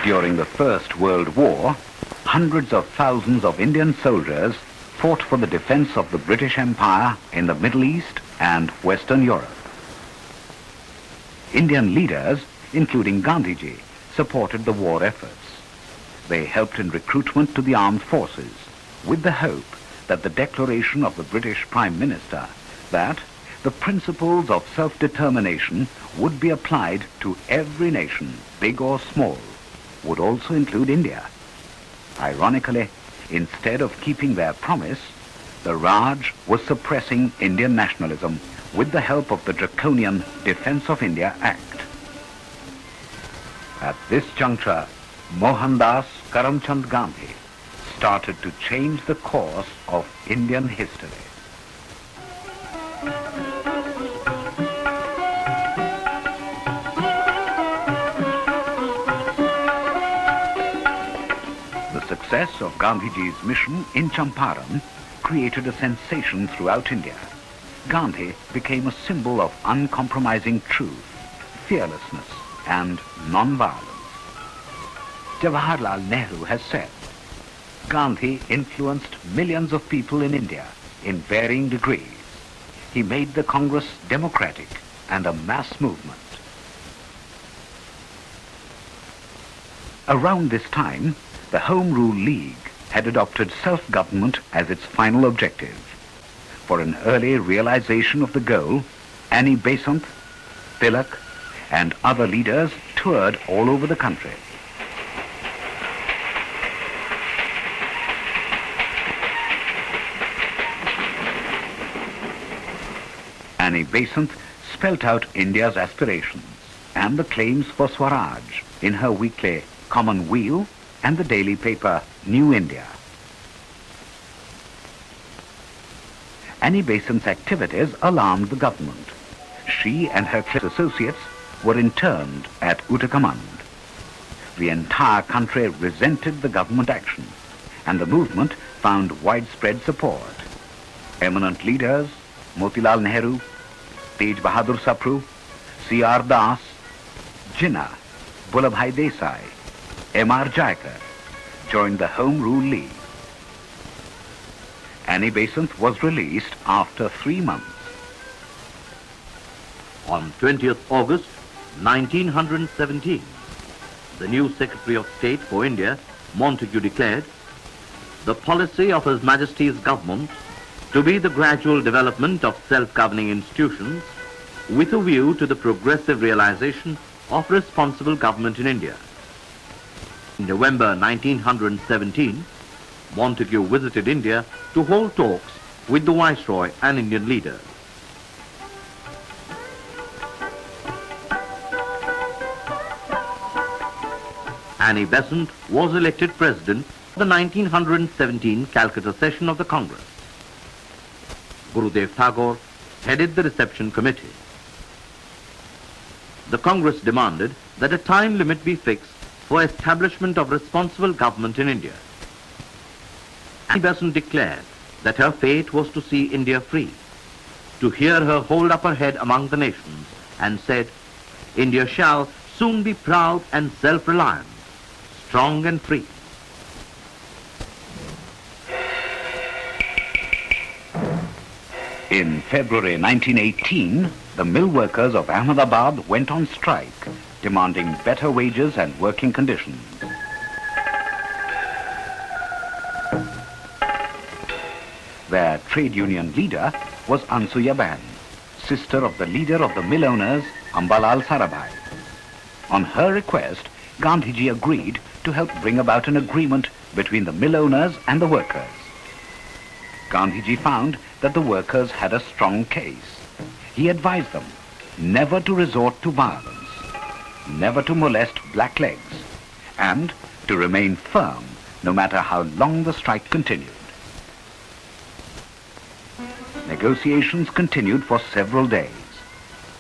During the First World War, hundreds of thousands of Indian soldiers fought for the defense of the British Empire in the Middle East and Western Europe. Indian leaders, including Gandhiji, supported the war efforts. They helped in recruitment to the armed forces, with the hope that the declaration of the British Prime Minister that the principles of self-determination would be applied to every nation, big or small, would also include India. Ironically, instead of keeping their promise, the Raj was suppressing Indian nationalism with the help of the draconian Defence of India Act. At this juncture, Mohandas Karamchand Gandhi started to change the course of Indian history. The success of Gandhiji's mission in Champaran created a sensation throughout India. Gandhi became a symbol of uncompromising truth, fearlessness, and non-violence. Jawaharlal Nehru has said, Gandhi influenced millions of people in India in varying degrees. He made the Congress democratic and a mass movement. Around this time, the Home Rule League had adopted self-government as its final objective. For an early realization of the goal, Annie Besant, Tilak, and other leaders toured all over the country. Annie Besant spelt out India's aspirations and the claims for Swaraj in her weekly Common Weal and the daily paper New India. Annie Besant's activities alarmed the government. She and her associates were interned at Uttakamand. The entire country resented the government action, and the movement found widespread support. Eminent leaders, Motilal Nehru, Tej Bahadur Sapru, C.R. Das, Jinnah, Vallabhbhai Desai, M.R. Jayakar joined the Home Rule League. Annie Besant was released after 3 months. On 20th August 1917, the new Secretary of State for India, Montagu, declared the policy of His Majesty's government to be the gradual development of self-governing institutions with a view to the progressive realization of responsible government in India. In November 1917, Montagu visited India to hold talks with the Viceroy and Indian leaders. Annie Besant was elected President of the 1917 Calcutta session of the Congress. Gurudev Tagore headed the reception committee. The Congress demanded that a time limit be fixed for establishment of responsible government in India. Annie Besant declared that her fate was to see India free, to hear her hold up her head among the nations, and said, India shall soon be proud and self-reliant, strong and free. In February 1918, the mill workers of Ahmedabad went on strike, demanding better wages and working conditions. Their trade union leader was Ansuyaban, sister of the leader of the mill owners, Ambalal Sarabhai. On her request, Gandhiji agreed to help bring about an agreement between the mill owners and the workers. Gandhiji found that the workers had a strong case. He advised them never to resort to violence, never to molest blacklegs, and to remain firm no matter how long the strike continued. Negotiations continued for several days.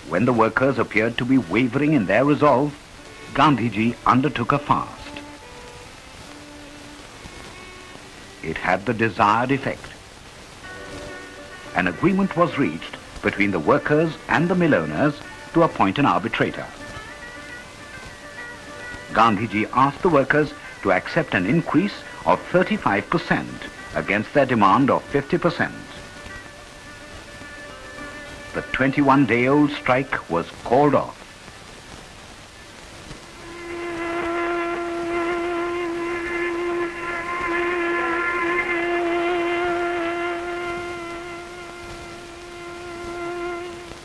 When the workers appeared to be wavering in their resolve, Gandhiji undertook a fast. It had the desired effect. An agreement was reached between the workers and the mill owners to appoint an arbitrator. Gandhiji asked the workers to accept an increase of 35% against their demand of 50%. The 21-day-old strike was called off.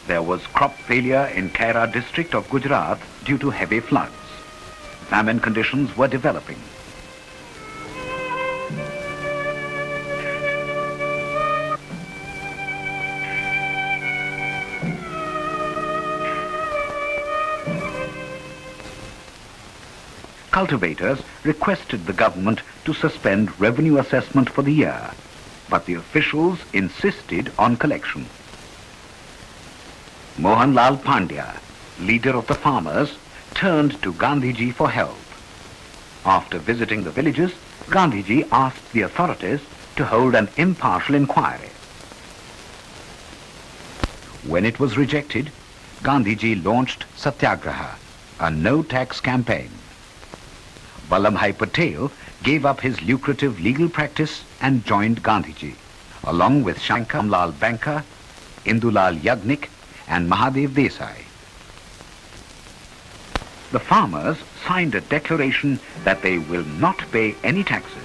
There was crop failure in Kaira district of Gujarat due to heavy floods. Famine conditions were developing. Cultivators requested the government to suspend revenue assessment for the year, but the officials insisted on collection. Mohanlal Pandya, leader of the farmers, turned to Gandhiji for help. After visiting the villages, Gandhiji asked the authorities to hold an impartial inquiry. When it was rejected, Gandhiji launched Satyagraha, a no-tax campaign. Vallabhbhai Patel gave up his lucrative legal practice and joined Gandhiji, along with Shankaramlal Banka, Indulal Yagnik, and Mahadev Desai. The farmers signed a declaration that they will not pay any taxes.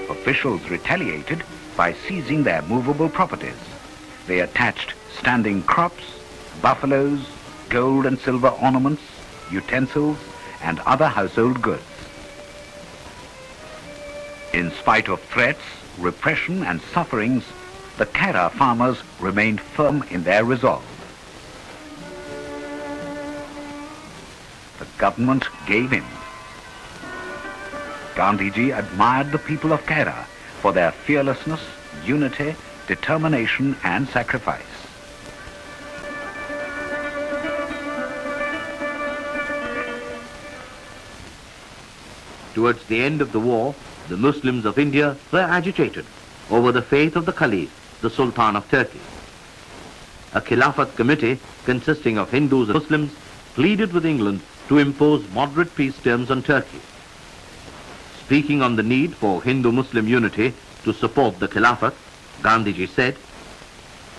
Officials retaliated by seizing their movable properties. They attached standing crops, buffaloes, gold and silver ornaments, utensils, and other household goods. In spite of threats, repression, and sufferings, the Kaira farmers remained firm in their resolve. The government gave in. Gandhiji admired the people of Kaira for their fearlessness, unity, determination, and sacrifice. Towards the end of the war, the Muslims of India were agitated over the fate of the Caliph, the Sultan of Turkey. A Khilafat committee consisting of Hindus and Muslims pleaded with England to impose moderate peace terms on Turkey. Speaking on the need for Hindu-Muslim unity to support the Khilafat, Gandhiji said,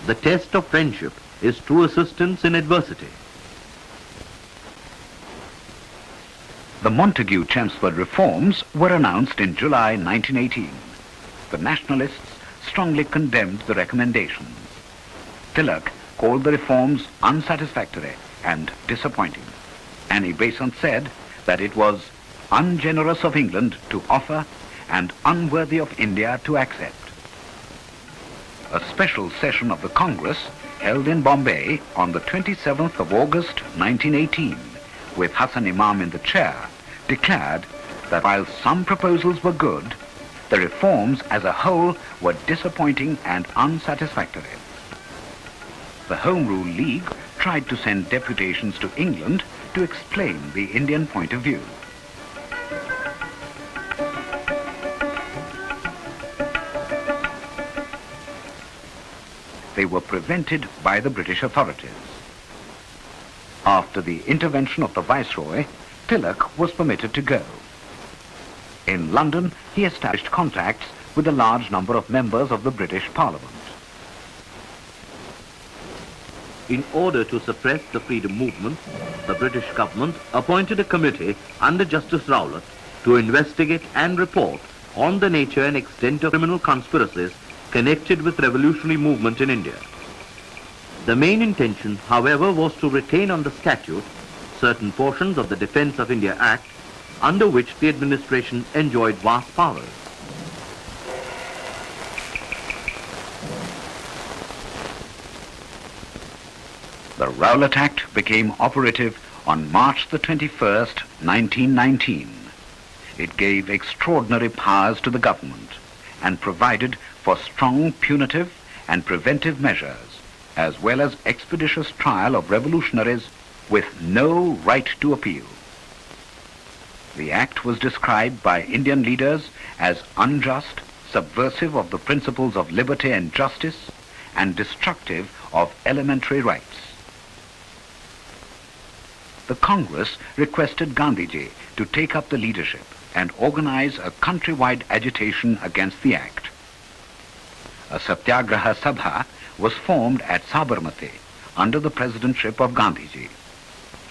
"The test of friendship is true assistance in adversity." The Montagu-Chelmsford reforms were announced in July 1918. The nationalists strongly condemned the recommendations. Tilak called the reforms unsatisfactory and disappointing. Annie Besant said that it was ungenerous of England to offer and unworthy of India to accept. A special session of the Congress held in Bombay on the 27th of August 1918, with Hassan Imam in the chair, declared that while some proposals were good, the reforms as a whole were disappointing and unsatisfactory. The Home Rule League tried to send deputations to England to explain the Indian point of view. They were prevented by the British authorities. After the intervention of the Viceroy, Tilak was permitted to go. In London, he established contacts with a large number of members of the British Parliament. In order to suppress the freedom movement, the British government appointed a committee under Justice Rowlatt to investigate and report on the nature and extent of criminal conspiracies connected with revolutionary movement in India. The main intention, however, was to retain on the statute certain portions of the Defence of India Act, under which the administration enjoyed vast powers. The Rowlatt Act became operative on March the 21st, 1919. It gave extraordinary powers to the government and provided for strong punitive and preventive measures, as well as expeditious trial of revolutionaries with no right to appeal. The act was described by Indian leaders as unjust, subversive of the principles of liberty and justice, and destructive of elementary rights. The Congress requested Gandhiji to take up the leadership and organize a countrywide agitation against the act. A Satyagraha Sabha was formed at Sabarmati under the presidentship of Gandhiji.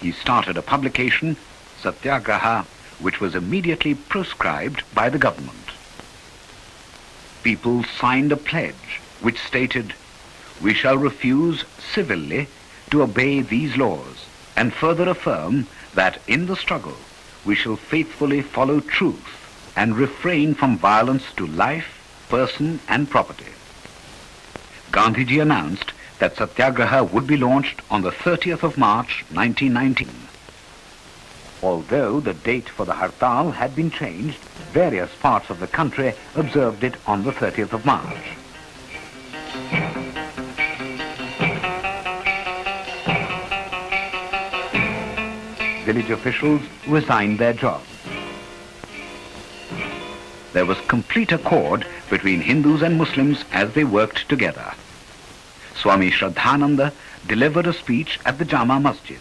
He started a publication, Satyagraha, which was immediately proscribed by the government. People signed a pledge which stated, "We shall refuse civilly to obey these laws and further affirm that in the struggle we shall faithfully follow truth and refrain from violence to life, person and property." Gandhiji announced that Satyagraha would be launched on the 30th of March 1919. Although the date for the Hartal had been changed, various parts of the country observed it on the 30th of March. Village officials resigned their jobs. There was complete accord between Hindus and Muslims as they worked together. Swami Shraddhananda delivered a speech at the Jama Masjid.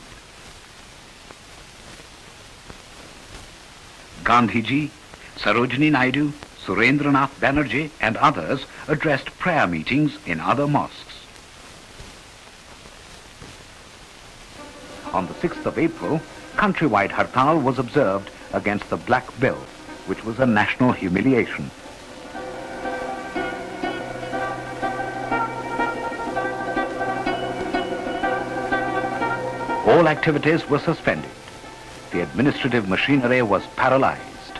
Gandhiji, Sarojini Naidu, Surendranath Banerjee and others addressed prayer meetings in other mosques. On the 6th of April, countrywide Hartal was observed against the Black Bill, which was a national humiliation. All activities were suspended. The administrative machinery was paralyzed.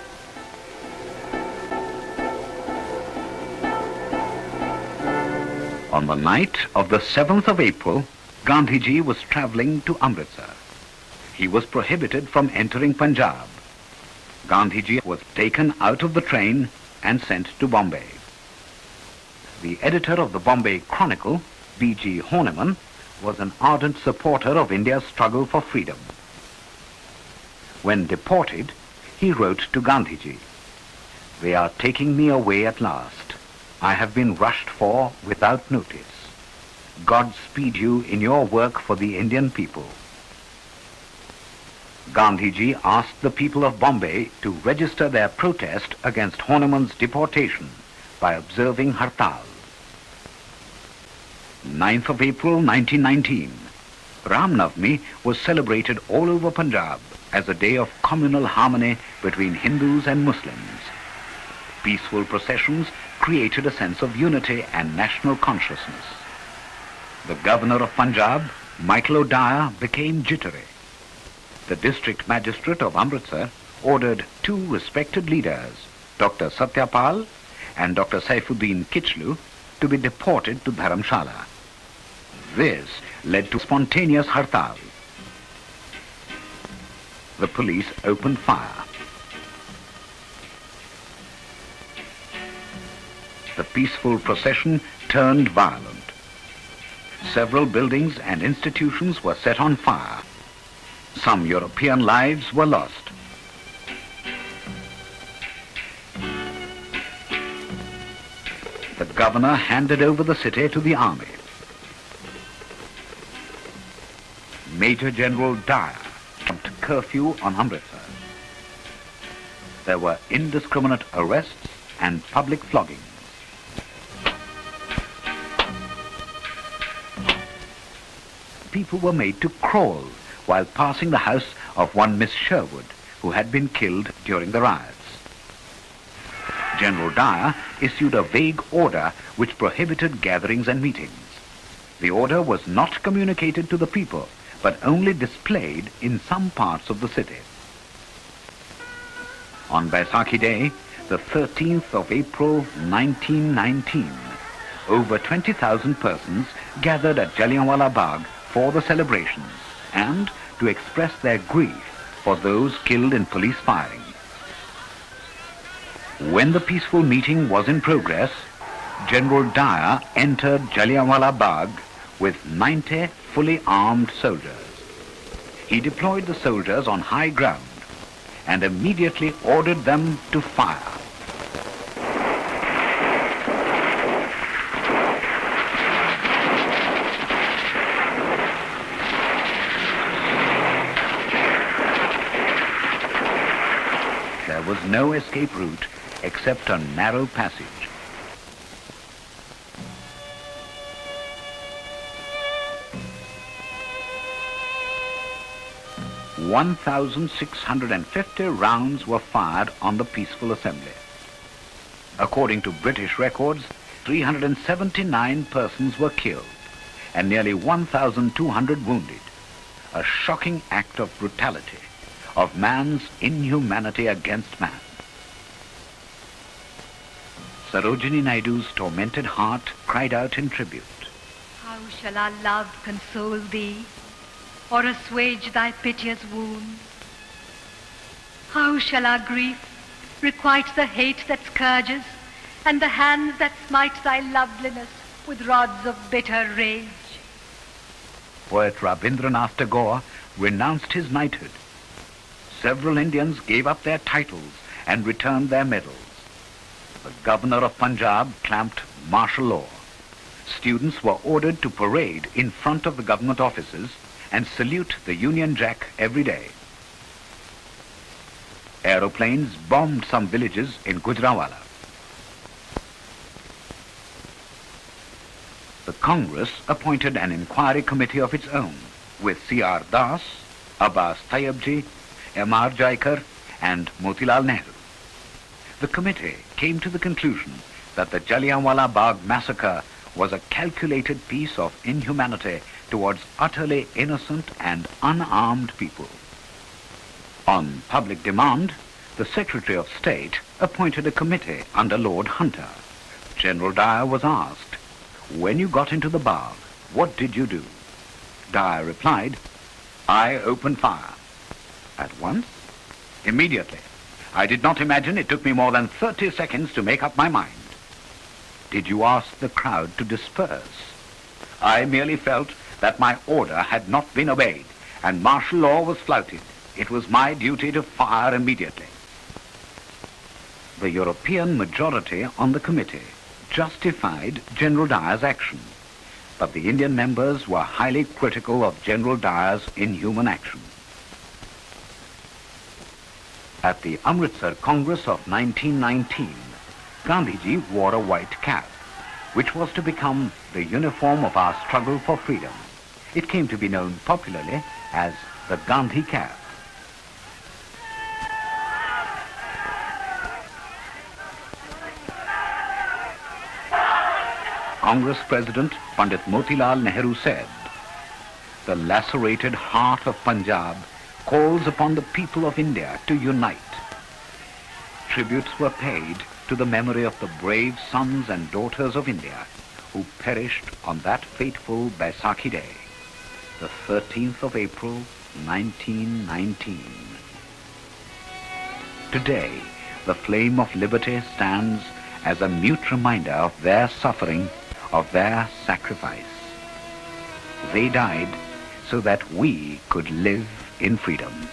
On the night of the 7th of April, Gandhiji was traveling to Amritsar. He was prohibited from entering Punjab. Gandhiji was taken out of the train and sent to Bombay. The editor of the Bombay Chronicle, B.G. Horniman, was an ardent supporter of India's struggle for freedom. When deported, he wrote to Gandhiji, "They are taking me away at last. I have been rushed for without notice. God speed you in your work for the Indian people." Gandhiji asked the people of Bombay to register their protest against Horniman's deportation by observing Hartal. 9th of April 1919, Ram Navami was celebrated all over Punjab as a day of communal harmony between Hindus and Muslims. Peaceful processions created a sense of unity and national consciousness. The governor of Punjab, Michael O'Dyer, became jittery. The district magistrate of Amritsar ordered two respected leaders, Dr. Satyapal and Dr. Saifuddin Kichlu, to be deported to Dharamshala. This led to spontaneous Hartal. The police opened fire. The peaceful procession turned violent. Several buildings and institutions were set on fire. Some European lives were lost. The governor handed over the city to the army. Major General Dyer kept curfew on Amritsar. There were indiscriminate arrests and public floggings. People were made to crawl while passing the house of one Miss Sherwood, who had been killed during the riots. General Dyer issued a vague order which prohibited gatherings and meetings. The order was not communicated to the people, but only displayed in some parts of the city. On Baisakhi Day, the 13th of April 1919, over 20,000 persons gathered at Jallianwala Bagh for the celebrations and to express their grief for those killed in police firing. When the peaceful meeting was in progress, General Dyer entered Jallianwala Bagh with 90 fully armed soldiers. He deployed the soldiers on high ground and immediately ordered them to fire. no escape route except a narrow passage. "1,650 rounds were fired on the peaceful assembly. According to British records, 379 persons were killed and nearly 1,200 wounded. A shocking act of brutality, of man's inhumanity against man." Sarojini Naidu's tormented heart cried out in tribute. How shall our love console thee, or assuage thy piteous wounds? How shall our grief requite the hate that scourges, and the hands that smite thy loveliness with rods of bitter rage? Poet Rabindranath Tagore renounced his knighthood. Several Indians gave up their titles and returned their medals. The governor of Punjab clamped martial law. Students were ordered to parade in front of the government offices and salute the Union Jack every day. Aeroplanes bombed some villages in Gujranwala. The Congress appointed an inquiry committee of its own with C.R. Das, Abbas Tayyabji, M.R. Jaikar, and Motilal Nehru. The committee came to the conclusion that the Jallianwala Bagh massacre was a calculated piece of inhumanity towards utterly innocent and unarmed people. On public demand, the Secretary of State appointed a committee under Lord Hunter. General Dyer was asked, "When you got into the Bagh, what did you do?" Dyer replied, "I opened fire." At once? Immediately. I did not imagine it took me more than 30 seconds to make up my mind. Did you ask the crowd to disperse? I merely felt that my order had not been obeyed and martial law was flouted. It was my duty to fire immediately. The European majority on the committee justified General Dyer's action, but the Indian members were highly critical of General Dyer's inhuman action. At the Amritsar Congress of 1919, Gandhiji wore a white cap, which was to become the uniform of our struggle for freedom. It came to be known popularly as the Gandhi cap. Congress President Pandit Motilal Nehru said, "The lacerated heart of Punjab calls upon the people of India to unite." Tributes were paid to the memory of the brave sons and daughters of India who perished on that fateful Baisakhi day, the 13th of April, 1919. Today, the flame of liberty stands as a mute reminder of their suffering, of their sacrifice. They died so that we could live in freedom.